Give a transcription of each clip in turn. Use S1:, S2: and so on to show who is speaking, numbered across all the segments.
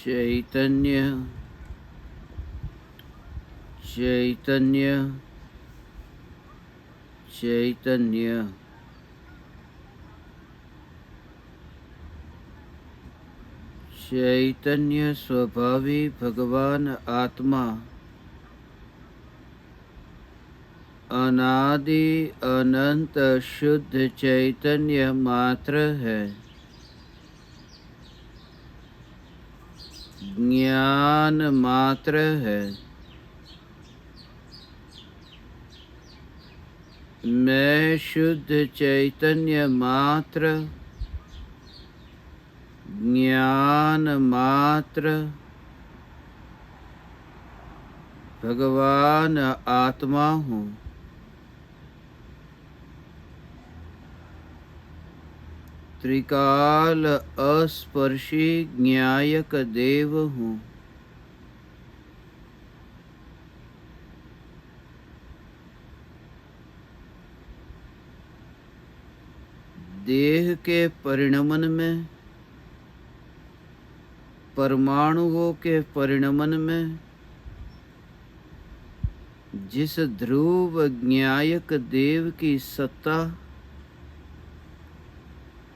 S1: चैतन्य चैतन्य चैतन्य चैतन्य स्वभावी भगवान आत्मा अनादि अनंत शुद्ध चैतन्य मात्र है। ज्ञान मात्र है। मैं शुद्ध चैतन्य मात्र, ज्ञान मात्र, भगवान आत्मा हूँ। त्रिकाल अस्पर्शी ज्ञायक देव हूँ। देह के परिणमन में, परमाणुओं के परिणमन में जिस ध्रुव ज्ञायक देव की सत्ता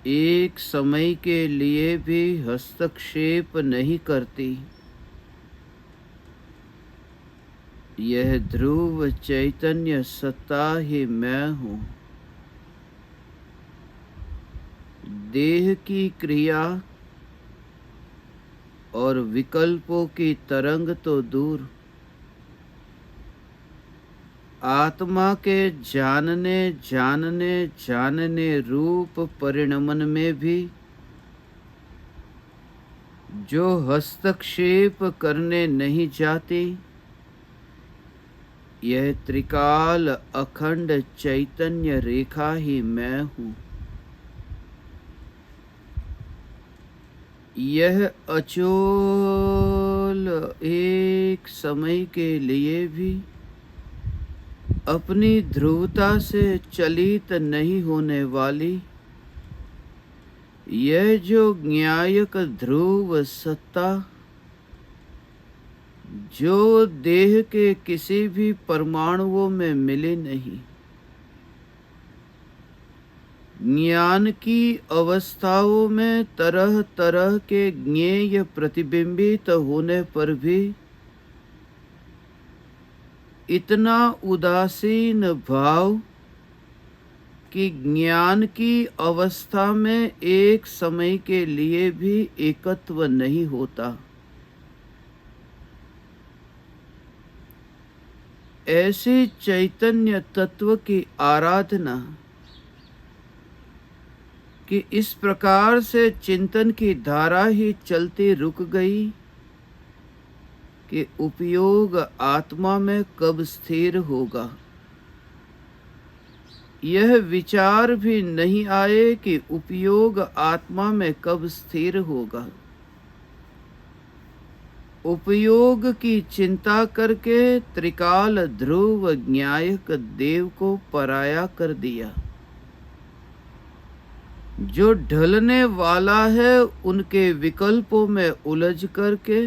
S1: एक समय के लिए भी हस्तक्षेप नहीं करती, यह ध्रुव चैतन्य सत्ता ही मैं हूँ। देह की क्रिया और विकल्पों की तरंग तो दूर, आत्मा के जानने जानने जानने रूप परिणमन में भी जो हस्तक्षेप करने नहीं जाती, यह त्रिकाल अखंड चैतन्य रेखा ही मैं हूँ। यह अचोल एक समय के लिए भी अपनी ध्रुवता से चलित नहीं होने वाली, यह जो ज्ञायक ध्रुव सत्ता, जो देह के किसी भी परमाणुओं में मिली नहीं, ज्ञान की अवस्थाओं में तरह तरह के ज्ञेय प्रतिबिंबित होने पर भी इतना उदासीन भाव कि ज्ञान की अवस्था में एक समय के लिए भी एकत्व नहीं होता। ऐसे चैतन्य तत्व की आराधना कि इस प्रकार से चिंतन की धारा ही चलती रुक गई कि उपयोग आत्मा में कब स्थिर होगा। यह विचार भी नहीं आए कि उपयोग आत्मा में कब स्थिर होगा। उपयोग की चिंता करके त्रिकाल ध्रुव ज्ञायक देव को पराया कर दिया। जो ढलने वाला है उनके विकल्पों में उलझ करके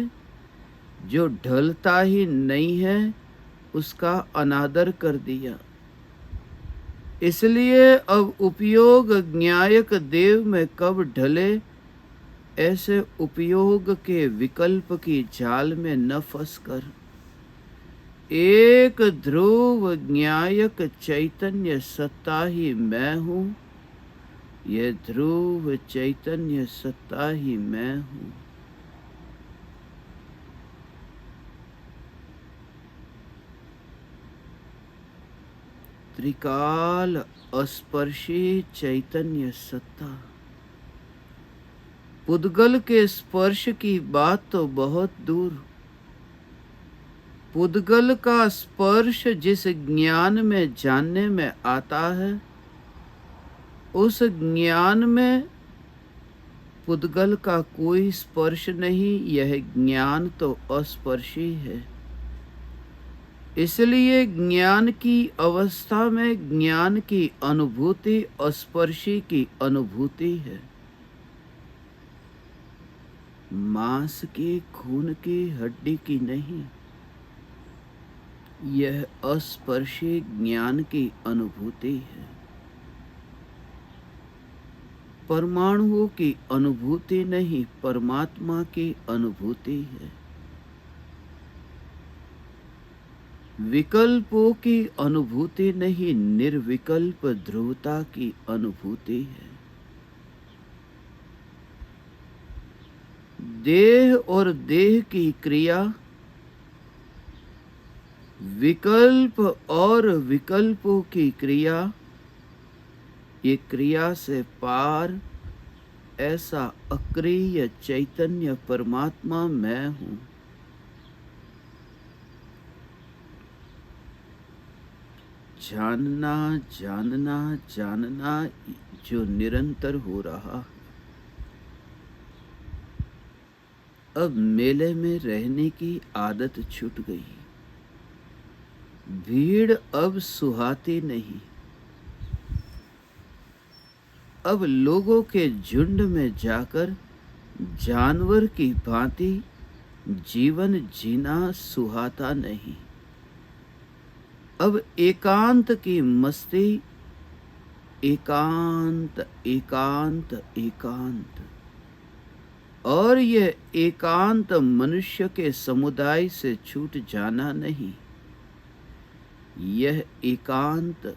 S1: जो ढलता ही नहीं है उसका अनादर कर दिया। इसलिए अब उपयोग ज्ञायक देव में कब ढले, ऐसे उपयोग के विकल्प की जाल में न फंसकर एक ध्रुव ज्ञायक चैतन्य सत्ता ही मैं हूँ, यह ध्रुव चैतन्य सत्ता ही मैं हूँ। त्रिकाल अस्पर्शी चैतन्य सत्ता। पुद्गल के स्पर्श की बात तो बहुत दूर, पुद्गल का स्पर्श जिस ज्ञान में जानने में आता है, उस ज्ञान में पुद्गल का कोई स्पर्श नहीं, यह ज्ञान तो अस्पर्शी है। इसलिए ज्ञान की अवस्था में ज्ञान की अनुभूति अस्पर्शी की अनुभूति है। मांस की, खून की, हड्डी की नहीं। यह अस्पर्शी ज्ञान की अनुभूति है। परमाणुओं की अनुभूति नहीं, परमात्मा की अनुभूति है। विकल्पों की अनुभूति नहीं, निर्विकल्प ध्रुवता की अनुभूति है। देह और देह की क्रिया, विकल्प और विकल्पों की क्रिया, ये क्रिया से पार ऐसा अक्रिय चैतन्य परमात्मा मैं हूं। जानना जानना जानना जो निरंतर हो रहा। अब मेले में रहने की आदत छूट गई। भीड़ अब सुहाती नहीं। अब लोगों के झुंड में जाकर जानवर की भांति जीवन जीना सुहाता नहीं। अब एकांत की मस्ती, एकांत एकांत एकांत, और यह एकांत मनुष्य के समुदाय से छूट जाना नहीं। यह एकांत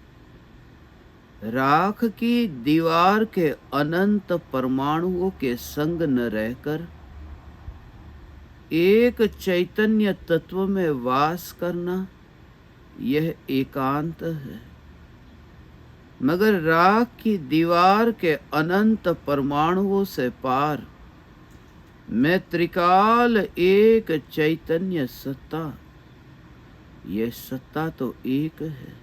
S1: राख की दीवार के अनंत परमाणुओं के संग न रहकर एक चैतन्य तत्व में वास करना, यह एकांत है। मगर राख की दीवार के अनंत परमाणुओं से पार मैं त्रिकाल एक चैतन्य सत्ता, यह सत्ता तो एक है।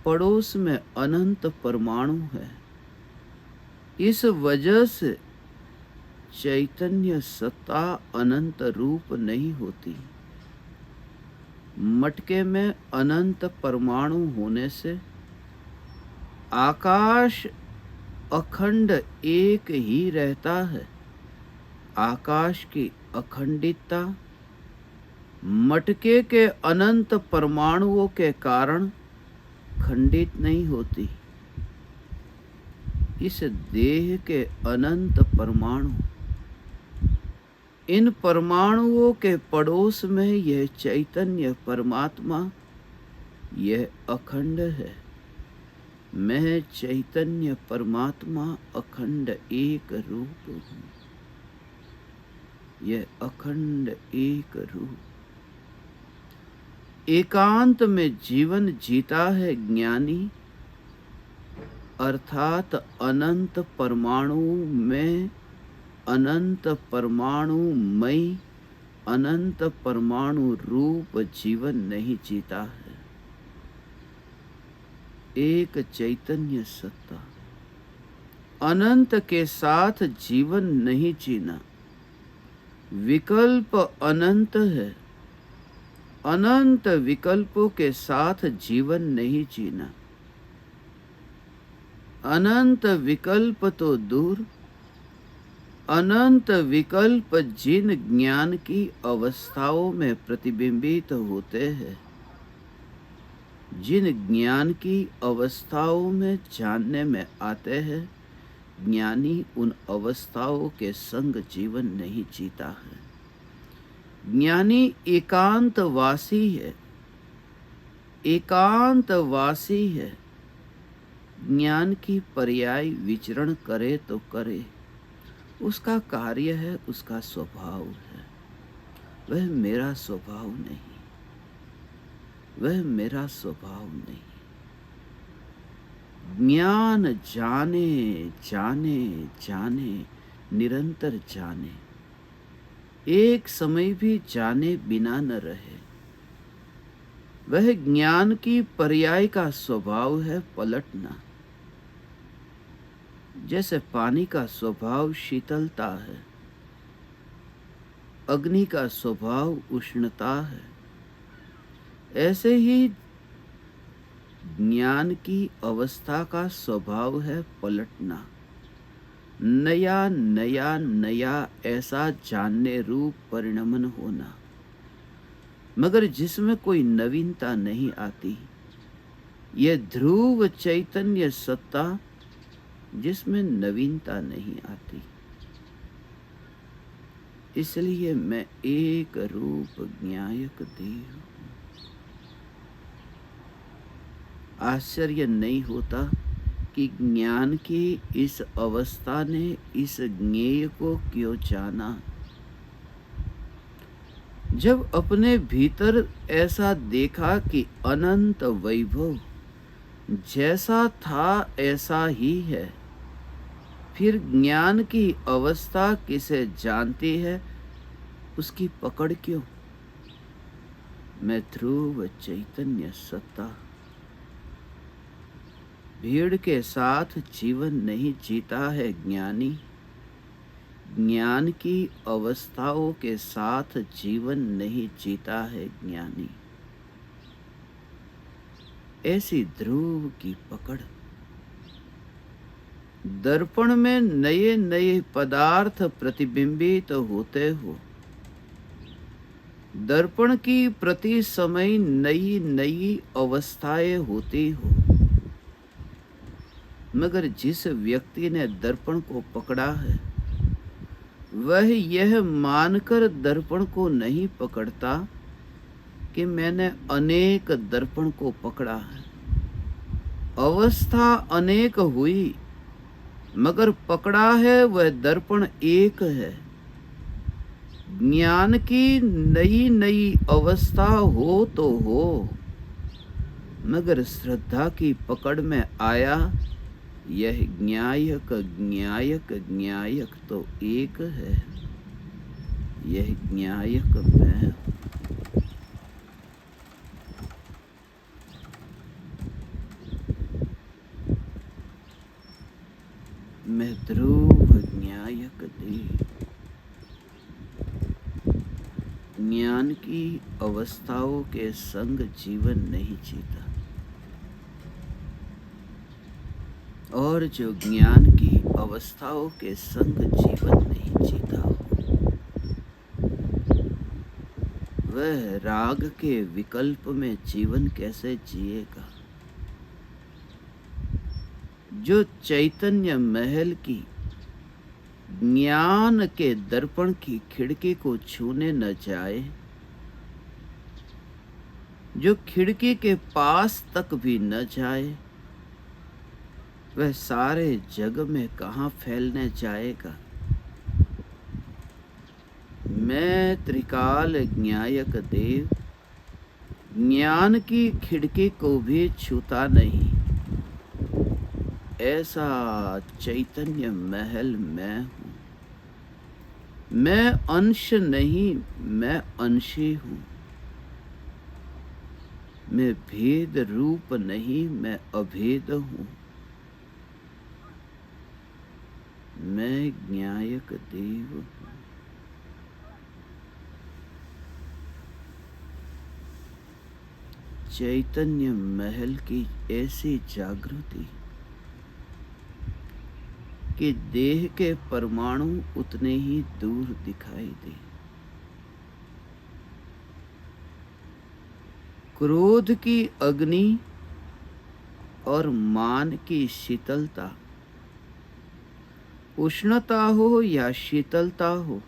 S1: पड़ोस में अनंत परमाणु है। इस वजह से चैतन्य सत्ता अनंत रूप नहीं होती। मटके में अनंत परमाणु होने से आकाश अखंड एक ही रहता है। आकाश की अखंडितता मटके के अनंत परमाणुओं के कारण खंडित नहीं होती। इस देह के अनंत परमाणु, इन परमाणुओं के पड़ोस में यह चैतन्य परमात्मा, यह अखंड है। मैं चैतन्य परमात्मा अखंड एक रूप हूँ। यह अखंड एक रूप एकांत में जीवन जीता है ज्ञानी, अर्थात अनंत परमाणु में अनंत परमाणुमय अनंत परमाणु रूप जीवन नहीं जीता है। एक चैतन्य सत्ता अनंत के साथ जीवन नहीं जीना। विकल्प अनंत है। अनंत विकल्पों के साथ जीवन नहीं जीना। अनंत विकल्प तो दूर, अनंत विकल्प जिन ज्ञान की अवस्थाओं में प्रतिबिंबित होते हैं, जिन ज्ञान की अवस्थाओं में जानने में आते हैं, ज्ञानी उन अवस्थाओं के संग जीवन नहीं जीता है। ज्ञानी एकांतवासी है। एकांतवासी है। ज्ञान की पर्याय विचरण करे तो करे, उसका कार्य है, उसका स्वभाव है। वह मेरा स्वभाव नहीं। वह मेरा स्वभाव नहीं। ज्ञान जाने जाने जाने, निरंतर जाने, एक समय भी जाने बिना न रहे। वह ज्ञान की पर्याय का स्वभाव है पलटना। जैसे पानी का स्वभाव शीतलता है, अग्नि का स्वभाव उष्णता है, ऐसे ही ज्ञान की अवस्था का स्वभाव है पलटना। नया नया नया ऐसा जानने रूप परिणमन होना, मगर जिसमें कोई नवीनता नहीं आती। यह ध्रुव चैतन्य सत्ता जिसमें नवीनता नहीं आती। इसलिए मैं एक रूप ज्ञायक देव हूं। आश्चर्य नहीं होता कि ज्ञान की इस अवस्था ने इस ज्ञेय को क्यों जाना। जब अपने भीतर ऐसा देखा कि अनंत वैभव जैसा था ऐसा ही है, फिर ज्ञान की अवस्था किसे जानती है, उसकी पकड़ क्यों। मैं ध्रुव चैतन्य सत्ता। भीड़ के साथ जीवन नहीं जीता है ज्ञानी, ज्ञान की अवस्थाओं के साथ जीवन नहीं जीता है ज्ञानी। ऐसी ध्रुव की पकड़। दर्पण में नए नए पदार्थ प्रतिबिंबित होते हो, दर्पण की प्रति समय नई नई अवस्थाएं होती हो, मगर जिस व्यक्ति ने दर्पण को पकड़ा है वह यह मानकर दर्पण को नहीं पकड़ता कि मैंने अनेक दर्पण को पकड़ा है। अवस्था अनेक हुई, मगर पकड़ा है वह दर्पण एक है। ज्ञान की नई नई अवस्था हो तो हो, मगर श्रद्धा की पकड़ में आया यह ज्ञायक ज्ञायक ज्ञायक तो एक है। यह ज्ञायक मैं। मैं ध्रुव ज्ञायक देव। ज्ञान की अवस्थाओं के संग जीवन नहीं जीता, और जो ज्ञान की अवस्थाओं के संग जीवन नहीं जीता हो, वह राग के विकल्प में जीवन कैसे जिएगा। जो चैतन्य महल की ज्ञान के दर्पण की खिड़की को छूने न जाए, जो खिड़की के पास तक भी न जाए, वह सारे जग में कहाँ फैलने जाएगा। मैं त्रिकाल ज्ञायक देव ज्ञान की खिड़की को भी छूता नहीं। ऐसा चैतन्य महल मैं हूँ। मैं अंश नहीं, मैं अंशी हूँ। मैं भेद रूप नहीं, मैं अभेद हूँ। मैं ज्ञायक देव हूँ। चैतन्य महल की ऐसी जागृति कि देह के परमाणु उतने ही दूर दिखाई दे। क्रोध की अग्नि और मान की शीतलता, उष्णता हो या शीतलता हो,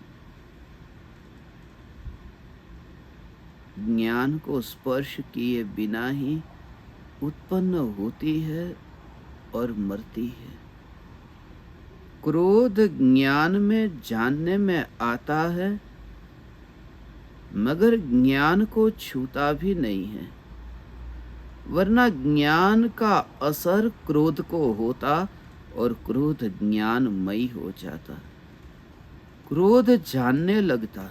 S1: ज्ञान को स्पर्श किए बिना ही उत्पन्न होती है और मरती है। क्रोध ज्ञान में जानने में आता है, मगर ज्ञान को छूता भी नहीं है, वरना ज्ञान का असर क्रोध को होता और क्रोध ज्ञानमयी हो जाता। क्रोध जानने लगता,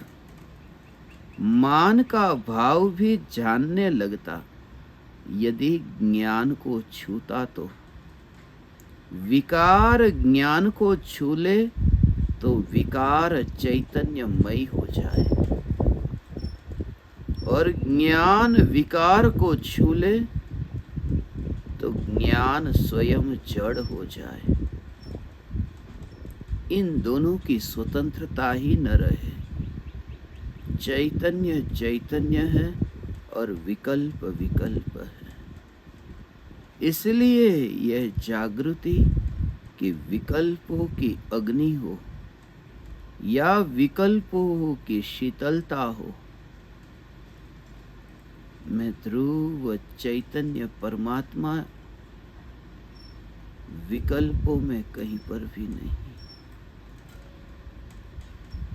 S1: मान का भाव भी जानने लगता। यदि ज्ञान को छूता तो विकार ज्ञान को छू ले तो विकार चैतन्यमयी हो जाए, और ज्ञान विकार को छू ले तो ज्ञान स्वयं जड़ हो जाए। इन दोनों की स्वतंत्रता ही न रहे। चैतन्य चैतन्य है और विकल्प विकल्प है। इसलिए यह जागृति कि विकल्पों की अग्नि हो या विकल्पों की शीतलता हो, मैं ध्रुव चैतन्य परमात्मा विकल्पों में कहीं पर भी नहीं।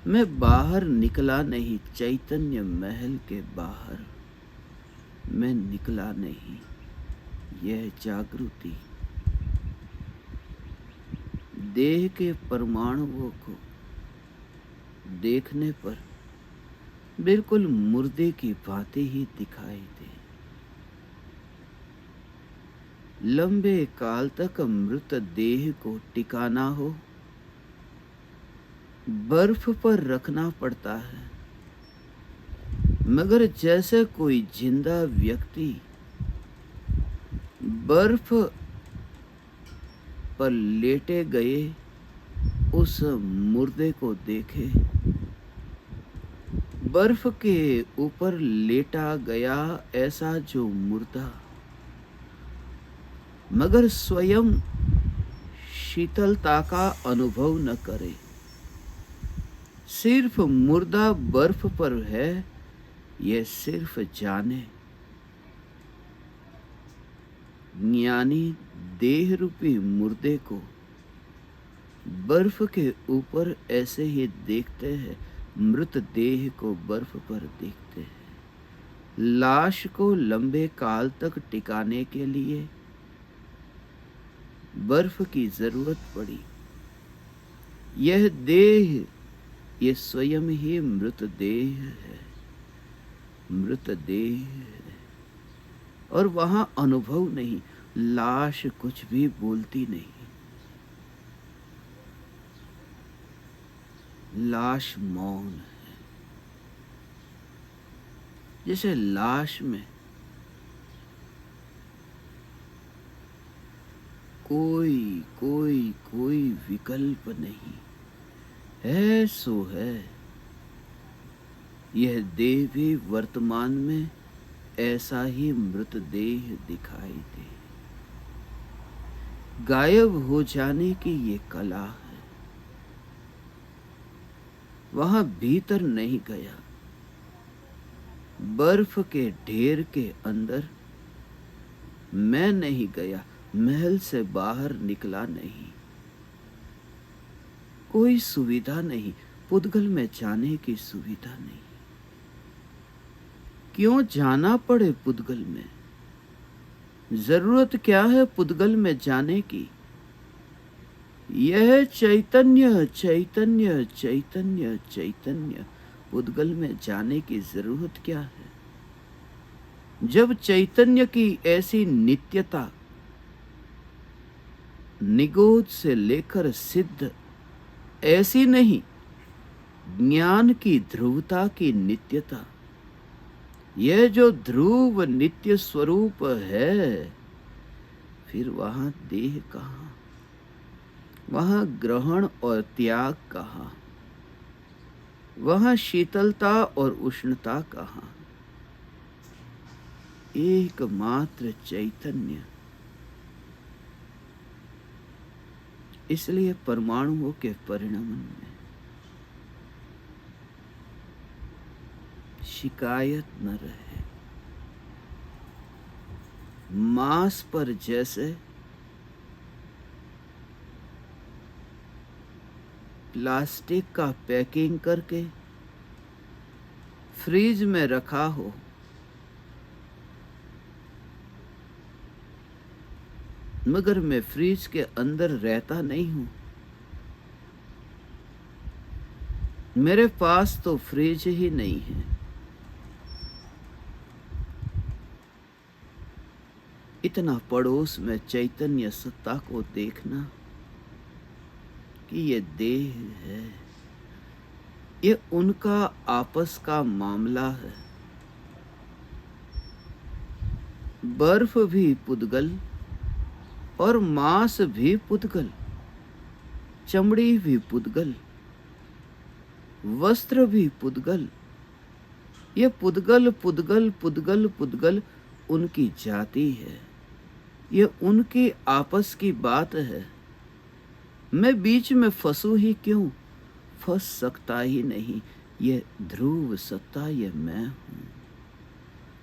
S1: मैं बाहर निकला नहीं, चैतन्य महल के बाहर मैं निकला नहीं। यह जागृति देह के परमाणुओं को देखने पर बिल्कुल मुर्दे की भांति ही दिखाई दे। लंबे काल तक मृत देह को टिकाना हो, बर्फ पर रखना पड़ता है, मगर जैसे कोई जिंदा व्यक्ति बर्फ पर लेटे गए उस मुर्दे को देखे, बर्फ के ऊपर लेटा गया ऐसा जो मुर्दा मगर स्वयं शीतलता का अनुभव न करे, सिर्फ मुर्दा बर्फ पर है, यह सिर्फ जाने। ज्ञानी देह रूपी मुर्दे को बर्फ के ऊपर ऐसे ही देखते हैं, मृत देह को बर्फ पर देखते हैं। लाश को लंबे काल तक टिकाने के लिए बर्फ की जरूरत पड़ी। यह देह, ये स्वयं ही मृत देह है, मृत देह है। और वहां अनुभव नहीं, लाश कुछ भी बोलती नहीं, लाश मौन है। जैसे लाश में कोई कोई कोई विकल्प नहीं है, सो है। यह देह भी वर्तमान में ऐसा ही मृत देह दिखाई दे। गायब हो जाने की ये कला है। वहां भीतर नहीं गया, बर्फ के ढेर के अंदर मैं नहीं गया, महल से बाहर निकला नहीं। कोई सुविधा नहीं, पुद्गल में जाने की सुविधा नहीं। क्यों जाना पड़े पुद्गल में? जरूरत क्या है पुद्गल में जाने की? यह चैतन्य चैतन्य चैतन्य चैतन्य, पुद्गल में जाने की जरूरत क्या है? जब चैतन्य की ऐसी नित्यता निगोद से लेकर सिद्ध ऐसी नहीं, ज्ञान की ध्रुवता की नित्यता, यह जो ध्रुव नित्य स्वरूप है, फिर वहां देह कहां, वहां ग्रहण और त्याग कहां, वहां शीतलता और उष्णता कहां? एकमात्र चैतन्य। इसलिए परमाणुओं के परिणमन में शिकायत न रहे। मांस पर जैसे प्लास्टिक का पैकिंग करके फ्रीज में रखा हो, मगर मैं फ्रीज के अंदर रहता नहीं हूं। मेरे पास तो फ्रिज ही नहीं है। इतना पड़ोस में चैतन्य सत्ता को देखना कि ये देह है, ये उनका आपस का मामला है। बर्फ भी पुद्गल और मांस भी पुद्गल। चमड़ी भी पुद्गल, वस्त्र भी पुद्गल। ये पुद्गल पुद्गल पुद्गल पुद्गल उनकी जाति है, ये उनकी आपस की बात है। मैं बीच में फंसू ही क्यों? फंस सकता ही नहीं, ये ध्रुव सत्ता ये मैं हूं।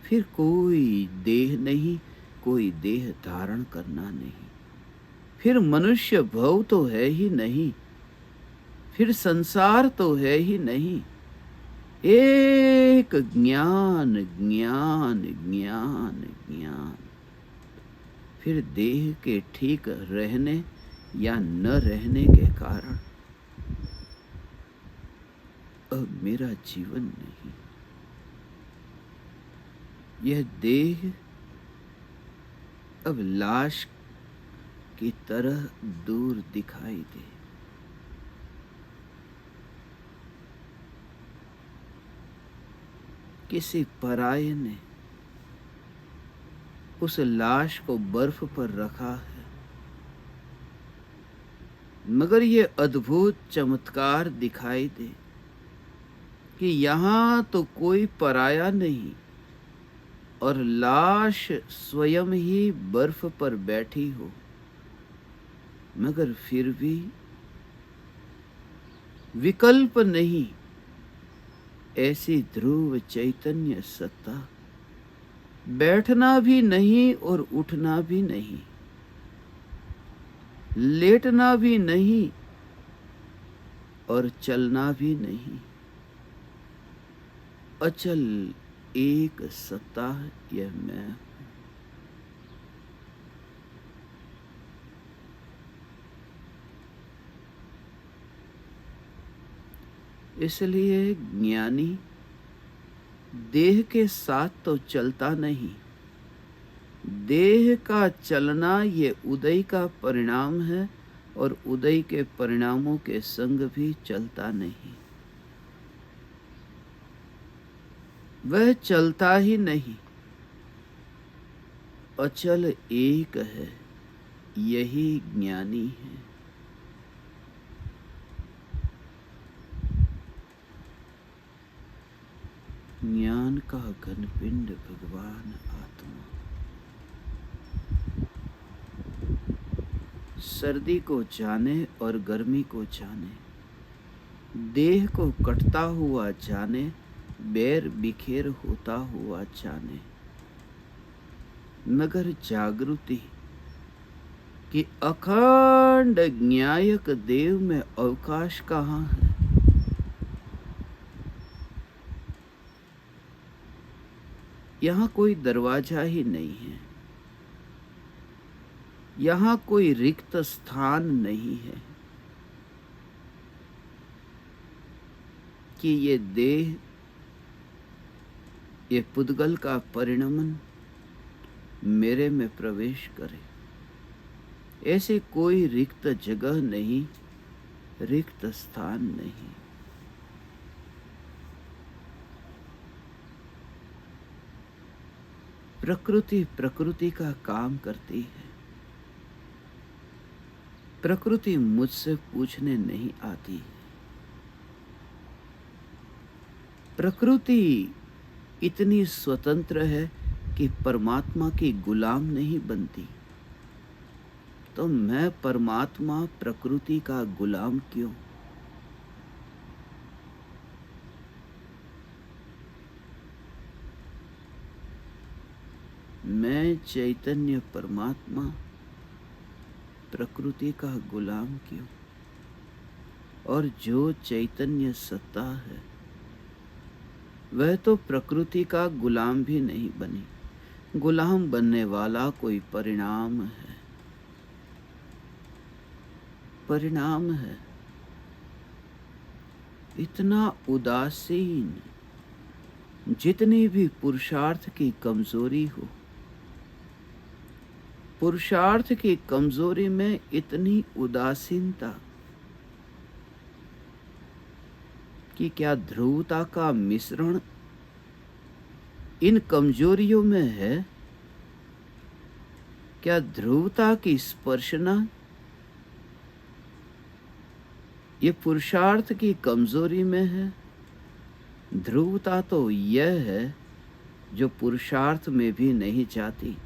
S1: फिर कोई देह नहीं, कोई देह धारण करना नहीं, फिर मनुष्य भव तो है ही नहीं, फिर संसार तो है ही नहीं। एक ज्ञान ज्ञान ज्ञान ज्ञान। फिर देह के ठीक रहने या न रहने के कारण अब मेरा जीवन नहीं। यह देह अब लाश की तरह दूर दिखाई दे। किसी पराये ने उस लाश को बर्फ पर रखा है, मगर ये अद्भुत चमत्कार दिखाई दे कि यहाँ तो कोई पराया नहीं और लाश स्वयं ही बर्फ पर बैठी हो, मगर फिर भी विकल्प नहीं। ऐसी ध्रुव चैतन्य सत्ता, बैठना भी नहीं और उठना भी नहीं, लेटना भी नहीं और चलना भी नहीं। अचल एक सत्ता यह मैं हूं। इसलिए ज्ञानी देह के साथ तो चलता नहीं, देह का चलना ये उदय का परिणाम है और उदय के परिणामों के संग भी चलता नहीं। वह चलता ही नहीं, अचल एक है, यही ज्ञानी है। ज्ञान का घनपिंड भगवान आत्मा, सर्दी को जाने और गर्मी को जाने, देह को कटता हुआ जाने, बैर बिखेर होता हुआ जाने, मगर जागृति कि अखंड न्यायक देव में अवकाश कहाँ है। यहाँ कोई दरवाजा ही नहीं है, यहाँ कोई रिक्त स्थान नहीं है कि ये देह, ये पुद्गल का परिणमन मेरे में प्रवेश करे। ऐसे कोई रिक्त जगह नहीं, रिक्त स्थान नहीं। प्रकृति प्रकृति का काम करती है, प्रकृति मुझसे पूछने नहीं आती। प्रकृति इतनी स्वतंत्र है कि परमात्मा की गुलाम नहीं बनती, तो मैं परमात्मा प्रकृति का गुलाम क्यों? मैं चैतन्य परमात्मा प्रकृति का गुलाम क्यों? और जो चैतन्य सत्ता है वह तो प्रकृति का गुलाम भी नहीं बनी। गुलाम बनने वाला कोई परिणाम है, परिणाम है। इतना उदासीन, जितनी भी पुरुषार्थ की कमजोरी हो, पुरुषार्थ की कमजोरी में इतनी उदासीनता कि क्या ध्रुवता का मिश्रण इन कमजोरियों में है? क्या ध्रुवता की स्पर्शना ये पुरुषार्थ की कमजोरी में है। ध्रुवता तो यह है जो पुरुषार्थ में भी नहीं चाहती,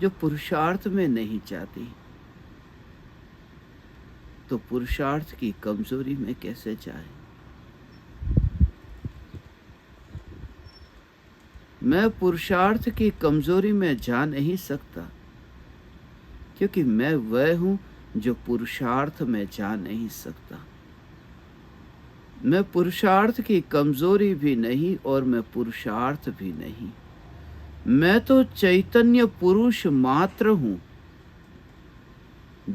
S1: जो पुरुषार्थ में नहीं चाहती, तो पुरुषार्थ की कमजोरी में कैसे जाए। मैं पुरुषार्थ की कमजोरी में जा नहीं सकता, क्योंकि मैं वह हूं जो पुरुषार्थ में जा नहीं सकता। मैं पुरुषार्थ की कमजोरी भी नहीं और मैं पुरुषार्थ भी नहीं। मैं तो चैतन्य पुरुष मात्र हूं,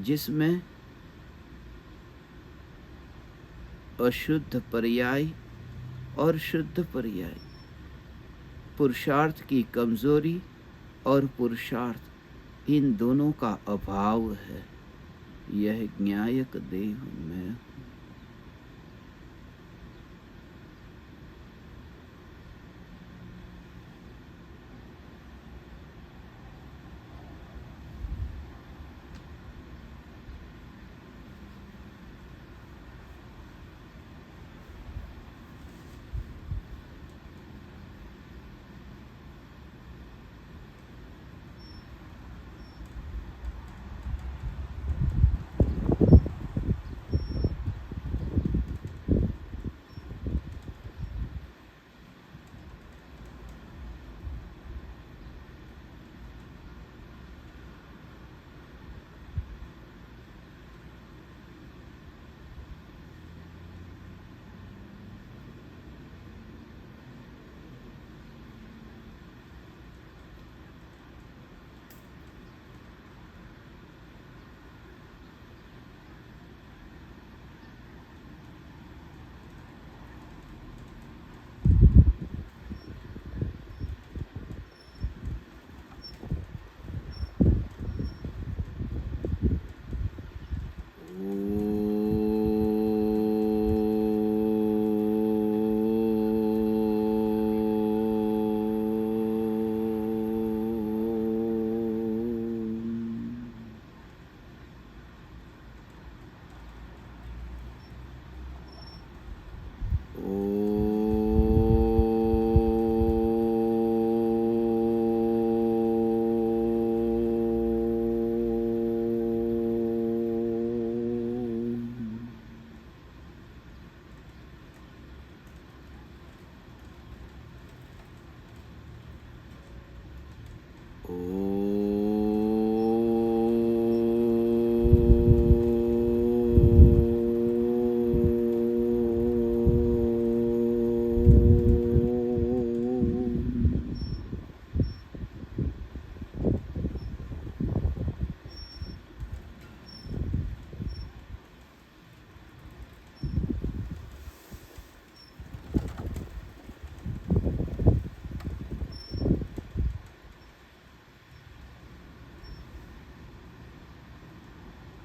S1: जिसमें अशुद्ध पर्याय और शुद्ध पर्याय, पुरुषार्थ की कमजोरी और पुरुषार्थ, इन दोनों का अभाव है। यह ज्ञायक देह मैं